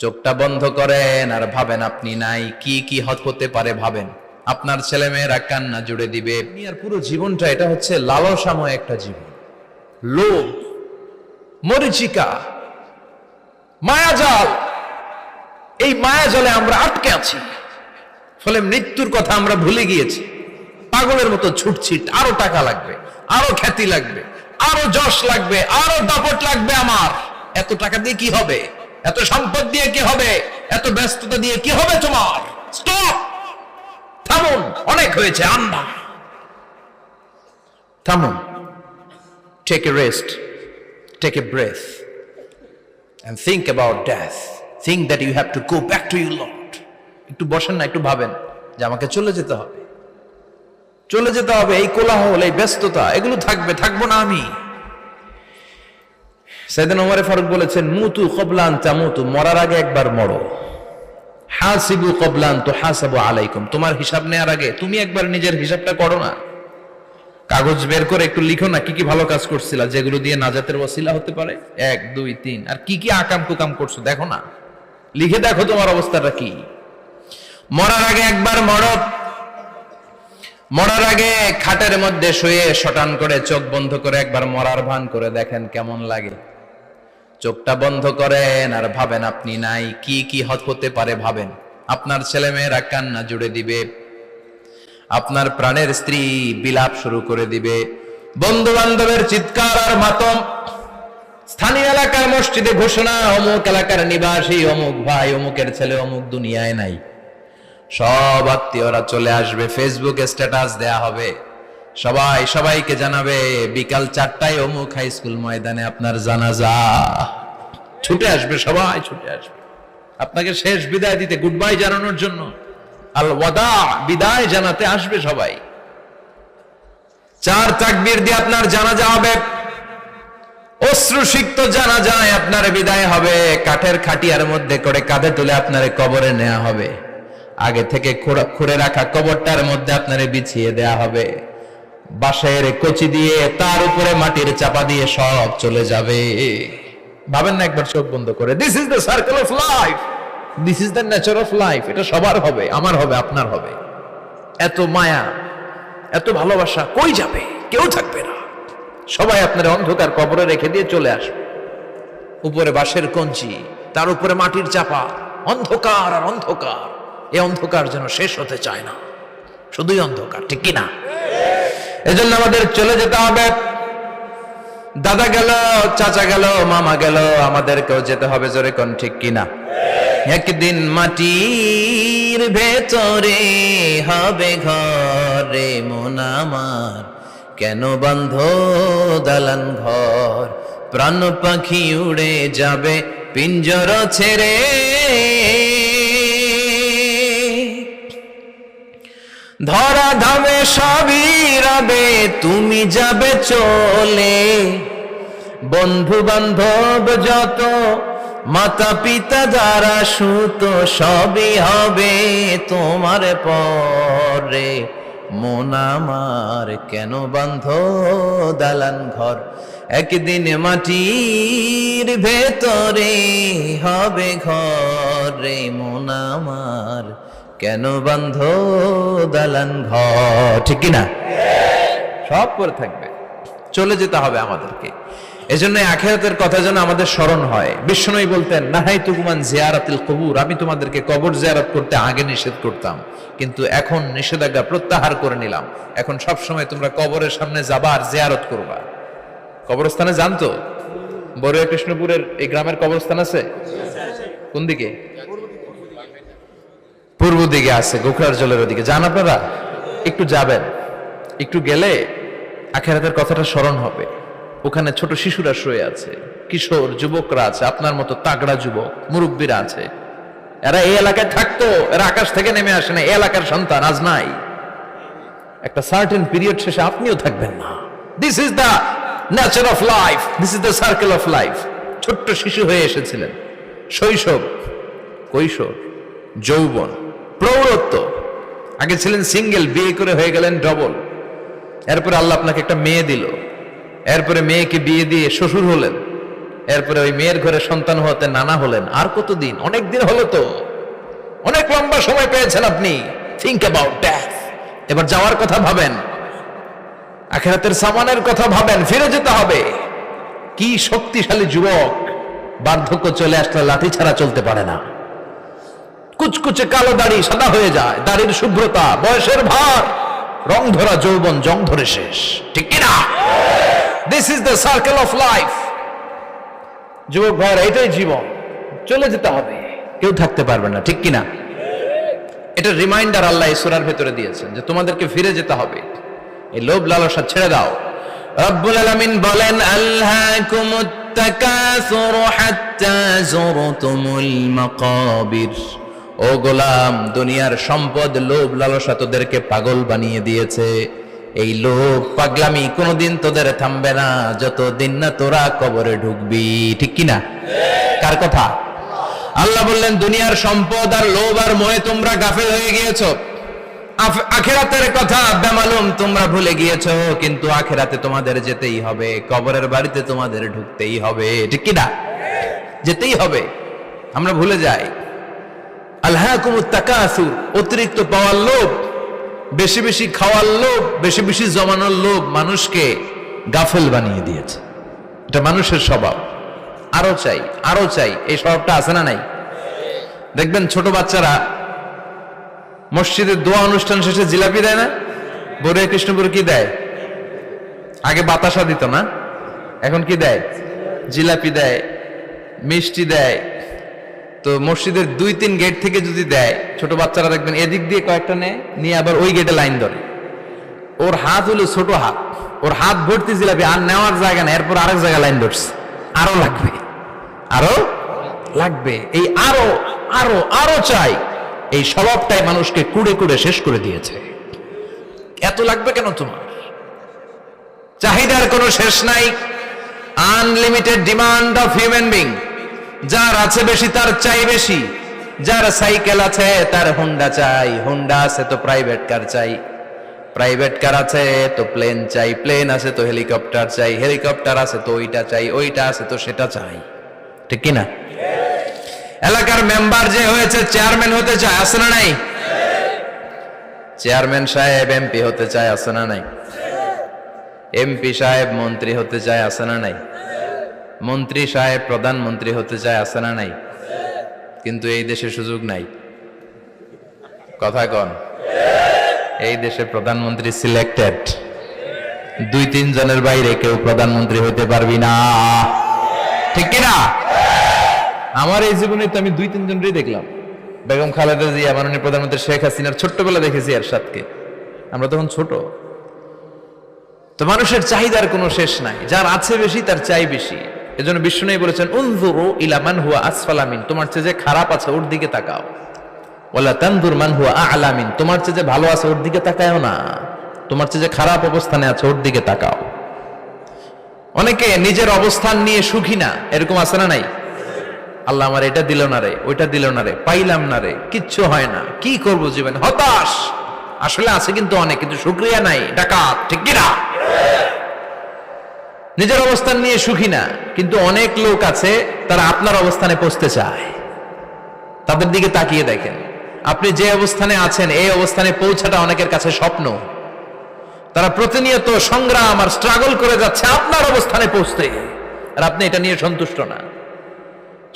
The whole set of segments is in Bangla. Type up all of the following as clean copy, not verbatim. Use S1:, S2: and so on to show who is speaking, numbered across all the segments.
S1: চোখটা বন্ধ করেন আর ভাবেন আপনি নাই, কি কি হতে পারে ভাবেন। আপনার ছেলে মেয়েরা কান্না জুড়ে দিবে। দুনিয়ার পুরো জীবনটা এটা হচ্ছে লালসাময় একটা জীবন, লোভ, মরিচিকা, মায়াজাল। এই মায়াজালে আমরা আটকে আছি, ফলে মৃত্যুর কথা আমরা ভুলে গিয়েছি। পাগলের মতো ছুটছি, আরো টাকা লাগবে, আরো খ্যাতি লাগবে, আরো যশ লাগবে, আরো দাপট লাগবে। আমার এত টাকা দিয়ে কি হবে, এত সম্পদ দিয়ে কি হবে, এত ব্যস্ততা দিয়ে কি হবে তোমার? স্টপ, থামুন, অনেক হয়েছে, আন্না থামুন। Take a rest, take a breath and think about death. Think that you have to go back to your Lord. একটু বসেন না, একটু ভাবেন যে আমাকে চলে যেতে হবে, চলে যেতে হবে। এই কোলাহল, এই ব্যস্ততা, এগুলো থাকবে, থাকবো না আমি। সাইয়েদনা ওমর ফারুক বলেছেন, মুতু ক্বাবলা আন তামুতু, মরার আগে একবার মরো। হাসিবু ক্বাবলা আন তুহাসাবু আলাইকুম, তোমার হিসাব নেওয়ার আগে তুমি একবার নিজের হিসাবটা করো না। কাগজ বের করে একটু লিখো না কি কি ভালো কাজ করছিলা, যেগুলো দিয়ে নাজাতের ওসিলা হতে পারে। 1 2 3, আর কি কি আকাম কুকাম করছো দেখো না, লিখে দেখো তোমার অবস্থাটা কি। মরার আগে একবার মরো। মরার আগে খাটের মধ্যে শুয়ে শটান করে চোখ বন্ধ করে একবার মরার ভান করে দেখেন কেমন লাগে। চোখটা বন্ধ করেন আর ভাবেন আপনি নাই, কি কি হতে পারে ভাবেন। আপনার ছেলে মেয়েরা কান্না জুড়ে দিবে, আপনার প্রাণের স্ত্রী বিলাপ শুরু করে দিবে, বন্ধু বান্ধবের চিৎকার আর মাতম, স্থানীয় এলাকার মসজিদে ঘোষণা, অমুক এলাকার নিবাসী অমুক ভাই, অমুকের ছেলে অমুক দুনিয়ায় নাই। সব আত্মীয়রা চলে আসবে, ফেসবুকে স্ট্যাটাস দেয়া হবে, সবাই সবাইকে জানাবে বিকাল 4টায় অমুক হাই স্কুল ময়দানে আপনার জানাজা। ছুটে আসবে, সবাই ছুটে আসবে আপনাকে শেষ বিদায় দিতে, গুড বাই জানানোর জন্য, আল ওয়াদা, বিদায় জানাতে আসবে সবাই। 4 তাকবীর দিয়ে আপনার জানাজা হবে, অশ্রুসিক্ত জানাজায় আপনার বিদায় হবে। কাঠের খাটিয়ার মধ্যে করে কাঁধে তুলে আপনার কবরে নেওয়া হবে, আগে থেকে খুঁড়ে রাখা কবরটার মধ্যে আপনারে বিছিয়ে দেয়া হবে, বাঁশের কচি দিয়ে তার উপরে মাটির চাপা দিয়ে সব চলে যাবে। ভাবেন না একবার চোখ বন্ধ করে, this is the circle of life, this is the nature of life. এটা সবার হবে, আমার হবে, আপনার হবে। এত মায়া, এত ভালোবাসা কই যাবে? কেউ থাকবে না, সবাই আপনার অন্ধকার কবরে রেখে দিয়ে চলে আসবে। উপরে বাঁশের কঞ্চি, তার উপরে মাটির চাপা, অন্ধকার আর অন্ধকার। এই অন্ধকার যেন শেষ হতে চায় না, শুধুই অন্ধকার, ঠিক কিনা? এজন্য আমাদের চলে যেতে হবে। দাদা গেল, চাচা গেল, মামা গেল, আমাদেরকেও যেতে হবে, জোরে কোন ঠিক কিনা? একদিন মাটির ভেতরে হবে ঘরে মন আমার, কেন বন্ধ দালান ঘর, প্রাণ পাখি উড়ে যাবে পিঞ্জর ছেড়ে, ধরা ধামে সবই রবে, তুমি যাবে চলে, বন্ধু বান্ধব যত, মাতা পিতা যারা সুত, সবই হবে তোমার পরে, মন আমার কেন বন্ধ দালান ঘর, একদিন মাটির ভেতরে হবে ঘরে মন আমার, কেন বন্ধ দালান ঘর, ঠিক কিনা? সব করে থাকবে, চলে যেতে হবে আমাদেরকে। এজন্য আখিরাতের কথা যেন আমাদের স্মরণ হয়। বিশ্বনবী বলতেন, নাহাইতুকুম আন জিয়ারাতিল কুবুর, আমি তোমাদেরকে কবর জিয়ারত করতে আগে নিষেধ করতাম, কিন্তু এখন নিষেধাজ্ঞা প্রত্যাহার করে নিলাম। এখন সব সময় তোমরা কবরের সামনে যাবা আর জিয়ারত করবা। কবরস্থানে জানতো বড়ুয়া কৃষ্ণপুরের এই গ্রামের কবরস্থান আছে কোন দিকে? পূর্ব দিকে আছে, গোখরার জলের ওদিকে। যান আপনারা, একটু যাবেন, একটু গেলে আখিরাতের কথাটা স্মরণ হবে। ওখানে ছোট শিশুরা শুয়ে আছে, কিশোর যুবকরা আছে, আপনার মতো তাগড়া যুবক মুরব্বীরা আছে। এরা এই এলাকায় থাকতো, এরা আকাশ থেকে নেমে আসে না, এই এলাকার সন্তান, আজ নাই। একটা সার্টেন পিরিয়ড শেষে আপনিও থাকবেন না। This is the nature of life, this is the circle of life. ছোট্ট শিশু হয়ে এসেছিলেন, শৈশব, কৈশোর, যৌবন, প্রৌঢ়ত্ব। আগে ছিলেন সিঙ্গেল, বিয়ে করে হয়ে গেলেন ডবল। এরপরে আল্লাহ আপনাকে একটা মেয়ে দিল, এরপরে মেয়েকে বিয়ে দিয়ে শ্বশুর হলেন, এরপরে ওই মেয়ের ঘরে সন্তান হতে নানা হলেন। আর কতদিন? অনেক দিন হলো তো, অনেক লম্বা সময় পেয়েছেন আপনি। Think about death. এবার যাওয়ার কথা ভাবেন, আখিরাতের সামানের কথা ভাবেন, ফিরে যেতে হবে। কি শক্তিশালী যুবক, বার্ধক্য চলে আসলে লাঠি ছাড়া চলতে পারে না। কুচকুচে কালো দাড়ি সাদা হয়ে যায়, দাড়ির শুভ্রতা, বয়সের ভার, রং ধরা যৌবন জং ধরে শেষ, ঠিক কিনা? This is the circle of life. যুবক ভাইরা, এটাই জীবন, চলে যেতে হবে, কেউ থাকতে পারবে না, ঠিক কিনা? এটা রিমাইন্ডার আল্লাহ এই সূরার ভেতরে দিয়েছেন যে তোমাদেরকে ফিরে যেতে হবে। এই লোভ লালসা ছেড়ে দাও। রব্বুল আলামিন বলেন, আলহাকুমুত তাকাসুর হাত্তা যুরতুমুল মাকাবির। ও গোলাম, দুনিয়ার সম্পদ, লোভ লালসা তোদেরকে পাগল বানিয়ে দিয়েছে। এই লোভ পাগলামি কোনোদিন তোদের থামবে না যতদিন না তোরা কবরে ঢুকবি, ঠিক কিনা? কার কথা? আল্লাহ বললেন, দুনিয়ার সম্পদ আর লোভ আর মোহে তোমরা গাফেল হয়ে গিয়েছো। আখিরাতের কথা বেমালুম তোমরা ভুলে গিয়েছো। কিন্তু আখিরাতে তোমাদের যেতেই হবে, কবরের বাড়িতে তোমাদের ঢুকতেই হবে, ঠিক কিনা? যেতেই হবে। আমরা ভুলে যাই। আলহাকুমুত তাকাসুর, অতিরিক্ত পাওয়ার লোভ, বেশি বেশি খাওয়ার লোভ, বেশি বেশি জমানোর লোভ মানুষকে গাফেল বানিয়ে দিয়েছে। এটা মানুষের স্বভাব। আরো চাই, আরো চাই, এই স্বভাবটা আছে না নাই? দেখবেন ছোট বাচ্চারা মসজিদের দোয়া অনুষ্ঠান শেষে জিলাপি দেয় না? বড়ে কৃষ্ণপুর কি দেয়? আগে বাতাসা দিত না, এখন কি দেয়? জিলাপি দেয়, মিষ্টি দেয়। তো মসজিদের 2-3 গেট থেকে যদি দেয়, ছোট বাচ্চারা দেখবেন এদিক দিয়ে কয়েকটা নেয়, নিয়ে আবার ওই গেটে লাইন ধরে। ওর হাত হলো ছোট হাত, ওর হাত ভর্তি জিলাপি, আর নেওয়ার জায়গা না, এরপর আরেক জায়গায় লাইন ধরছে, আরো লাগবে, আরো লাগবে। এই আরো আরো আরো চাই, এই স্বভাবটাই মানুষকে কুড়ে কুড়ে শেষ করে দিয়েছে। এত লাগবে কেন তোমার? চাহিদার কোনো শেষ নাই। Unlimited demand of human being. যার আছে বেশি তার চাই বেশি। যার সাইকেল আছে তার হুন্ডা চাই, হুন্ডা আছে তো প্রাইভেট কার চাই, প্রাইভেট কার আছে তো প্লেন চাই, প্লেন আছে তো হেলিকপ্টার চাই, হেলিকপ্টার আছে তো ওইটা চাই, ওইটা আছে তো সেটা চাই, ঠিক কিনা? এলাকার মেম্বার যে হয়েছে চেয়ারম্যান হতে চায়, আছে না নাই? চেয়ারম্যান সাহেব এমপি হতে চায়, আছে না নাই? এমপি সাহেব মন্ত্রী হতে চায়, আছে না নাই? মন্ত্রী সাহেব প্রধানমন্ত্রী হতে চায়, আছে না নাই? কিন্তু এই দেশে সুযোগ নাই। কথা কন। এই দেশে প্রধানমন্ত্রী সিলেক্টেড। 2-3 জনের বাইরে কেউ প্রধানমন্ত্রী হতে পারবি না, ঠিক কিনা? আমার এই জীবনে তো আমি 2-3 জনই দেখলাম। বেগম খালেদা জিয়া, মাননীয় প্রধানমন্ত্রী শেখ হাসিনার ছোট্টবেলা দেখেছি এরশাদকে, আমরা তখন ছোট। তো মানুষের চাহিদার কোনো শেষ নাই, যার আছে বেশি তার চাই বেশি। এজন্য বিষ্ণু বলেছেন, উনজুরু ইলা মান হুয়া আসফালা মিন, তোমার চেয়ে যে খারাপ আছে ওর দিকে তাকাও। ওয়ালা তানজুর মান হুয়া আ'লা মিন, তোমার চেয়ে যে ভালো আছে ওর দিকে তাকায়ও না, তোমার চেয়ে যে খারাপ অবস্থানে আছে ওর দিকে তাকাও। অনেকে নিজের অবস্থান নিয়ে সুখী না, এরকম আছে না নাই? আল্লাহ আমার এটা দিল না রে, ওইটা দিল না রে, পাইলাম না রে, কিচ্ছু হয় না, কি করব জীবন, হতাশ। আসলে আছে কিন্তু অনেক, কিন্তু শুকরিয়া নাই, ডাকাত, ঠিক কিনা? নিজের অবস্থান নিয়ে সুখী না, কিন্তু অনেক লোক আছে তারা আপনার অবস্থানে পৌঁছতে চায়। তাদের দিকে তাকিয়ে দেখেন, আপনি যে অবস্থানে আছেন এই অবস্থানে পৌঁছাটা অনেকের কাছে স্বপ্ন। তারা প্রতিনিয়ত সংগ্রাম আর স্ট্রাগল করে যাচ্ছে আপনার অবস্থানে পৌঁছতে, আর আপনি এটা নিয়ে সন্তুষ্ট না।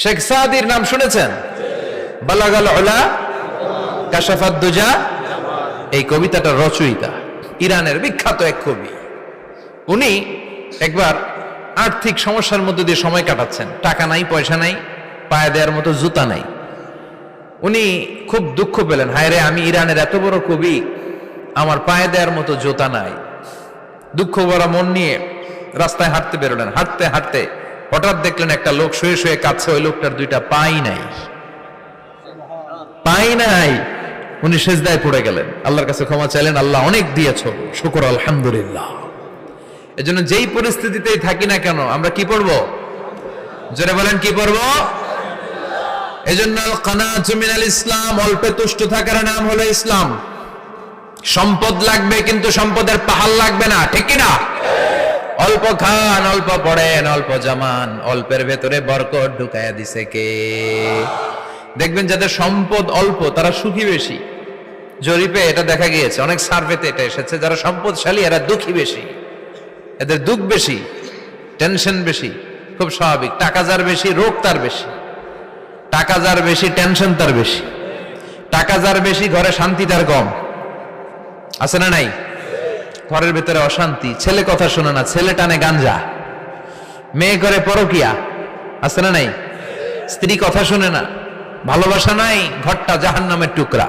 S1: শেখ সাদির নাম শুনেছেন? বালাগাল উলা কাশাফাত দুজা, এই কবিতাটার রচয়িতা ইরানের বিখ্যাত এক কবি। উনি একবার আর্থিক সমস্যার মধ্যে দিয়ে সময় কাটাচ্ছেন, টাকা নাই, পয়সা নাই, পায়ে দেওয়ার মতো জুতা নাই। উনি খুব দুঃখ পেলেন, হায় রে, আমি ইরানের এত বড় কবি, আমার পায়ে দেওয়ার মতো জুতা নাই। দুঃখ ভরা মন নিয়ে রাস্তায় হাঁটতে বেরোলেন। হাঁটতে হাঁটতে হঠাৎ দেখলেন একটা লোক শুয়ে শুয়ে কাঁদছে, ওই লোকটার 2টা পাই নাই, পাই নাই। উনি সেজদায় পড়ে গেলেন, আল্লাহর কাছে ক্ষমা চাইলেন, আল্লাহ অনেক দিয়েছো, শুকর আলহামদুলিল্লাহ। এজন্য যেই পরিস্থিতিতেই থাকি না কেন আমরা কি পড়বো? জোরে বলেন, কি পড়বো? এজন্য কানাতু মিনাল ইসলাম, অল্পে তুষ্ট থাকার নাম হলো ইসলাম। সম্পদ লাগবে কিন্তু সম্পদের পাহাড় লাগবে না, ঠিক কিনা? অল্প খান, অল্প পড়েন, অল্প জামান, অল্পের ভেতরে বরকত ঢুকাইয়া দিছে কে? দেখবেন যাদের সম্পদ অল্প তারা সুখী বেশি। জরিপে এটা দেখা গিয়েছে, অনেক সার্ভেতে এটা এসেছে, যারা সম্পদশালী এরা দুঃখী বেশি, এদের দুঃখ বেশি, টেনশন বেশি। খুব স্বাভাবিক, টাকা যার বেশি রোগ তার বেশি, টাকা যার বেশি টেনশন তার বেশি, টাকা যার বেশি ঘরে শান্তি তার কম। আছে না নাই? ঘরের ভেতরে অশান্তি, ছেলে কথা শোনে না, ছেলে টানে গাঞ্জা, মেয়ে করে পরকিয়া। আছে না নাই? স্ত্রী কথা শুনে না, ভালোবাসা নাই, ঘরটা জাহান্নামের টুকরা।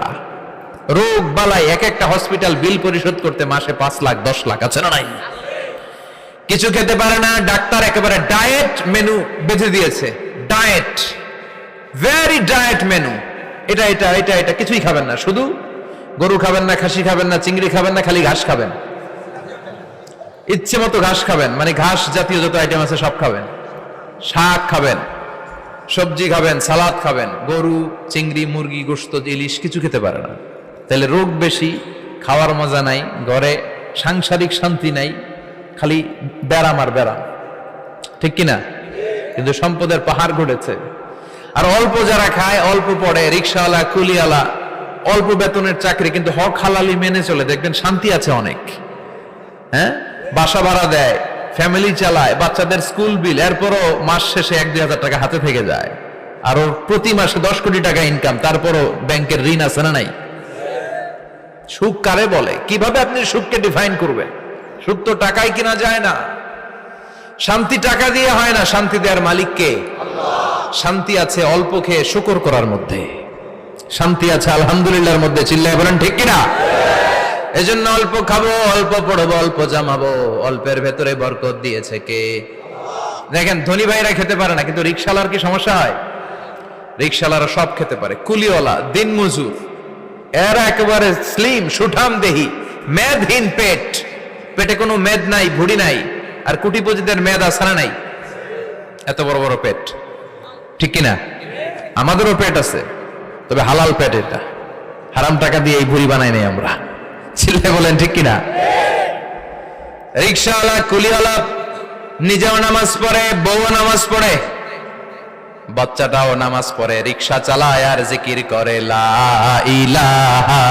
S1: রোগ বালাই, এক একটা হসপিটাল বিল পরিশোধ করতে মাসে 5 লাখ 10 লাখ। আছে না নাই? কিছু খেতে পারে না, ডাক্তার একেবারে ডায়েট মেনু বেঁধে দিয়েছে। ডায়েট, ভেরি ডায়েট মেনু, এটা এটা এটা এটা কিছুই খাবেন না, শুধু গরু খাবেন না, খাসি খাবেন না, চিংড়ি খাবেন না, খালি ঘাস খাবেন। ইচ্ছে মতো ঘাস খাবেন, মানে ঘাস জাতীয় যত আইটেম আছে সব খাবেন, শাক খাবেন, সবজি খাবেন, সালাদ খাবেন। গরু, চিংড়ি, মুরগি, গোশত, ইলিশ কিছু খেতে পারে না। তাহলে রোগ বেশি, খাওয়ার মজা নাই, ঘরে সাংসারিক শান্তি নাই, খালি ব্যারাম আর ব্যারাম। ঠিক কিনা? কিন্তু সম্পদের পাহাড় ঘটেছে। আর অল্প যারা খায়, অল্প পড়ে, রিক্সাওয়ালা, কুলিওয়ালা, অল্প বেতনের চাকরি, কিন্তু হক হালালি মেনে চলে, দেখবেন শান্তি আছে অনেক। হ্যাঁ, বাসা ভাড়া দেয়, ফ্যামিলি চালায়, বাচ্চাদের স্কুল বিল, এরপরও মাস শেষে 1-2 হাজার টাকা হাতে থেকে যায়। আর ওর প্রতি মাসে 10 কোটি টাকা ইনকাম, তারপরও ব্যাংকের ঋণ আছে না নাই? সুখ কারে বলে? কিভাবে আপনি সুখকে ডিফাইন করবেন? সুখ তো টাকায় কিনা যায় না, শান্তি টাকা দিয়ে হয় না, শান্তি দেওয়ার মালিক কে? শান্তি আছে অল্প খেয়ে শুকর করার মধ্যে, শান্তি আছে আলহামদুলিল্লাহর মধ্যে। চিল্লায় বলেন ঠিক কিনা? এজন্য অল্প খাবো, অল্প পড়বো, অল্প জামাবো, অল্পের ভেতরে বরকত দিয়েছে কে? দেখেন, ধনী ভাইরা খেতে পারে না, কিন্তু রিক্সাওয়ালার কি সমস্যা হয়? রিক্সাওয়ালারা সব খেতে পারে, কুলিওয়ালা, দিন মজুর, এরা একেবারে স্লিম সুঠাম দেহি, মেদহীন পেট, পেটে কোনো মেদ নাই, ভুড়ি নাই। আর কোটিপতিদের মেদ আছে না নাই? এত বড় বড় পেট। ঠিক কিনা? আমাদেরও পেট আছে, তবে হালাল পেট, এটা হারাম টাকা দিয়ে এই ভুড়ি বানাই নাই আমরা। ছেলে বলেন ঠিক কিনা? রিক্সাওয়ালা, কুলিওয়ালা নিজেও নামাজ পড়ে, বউও নামাজ পড়ে, বাচ্চাটাও নামাজ পড়ে, রিক্সা চালায় আর জিকির করে লা ইলাহা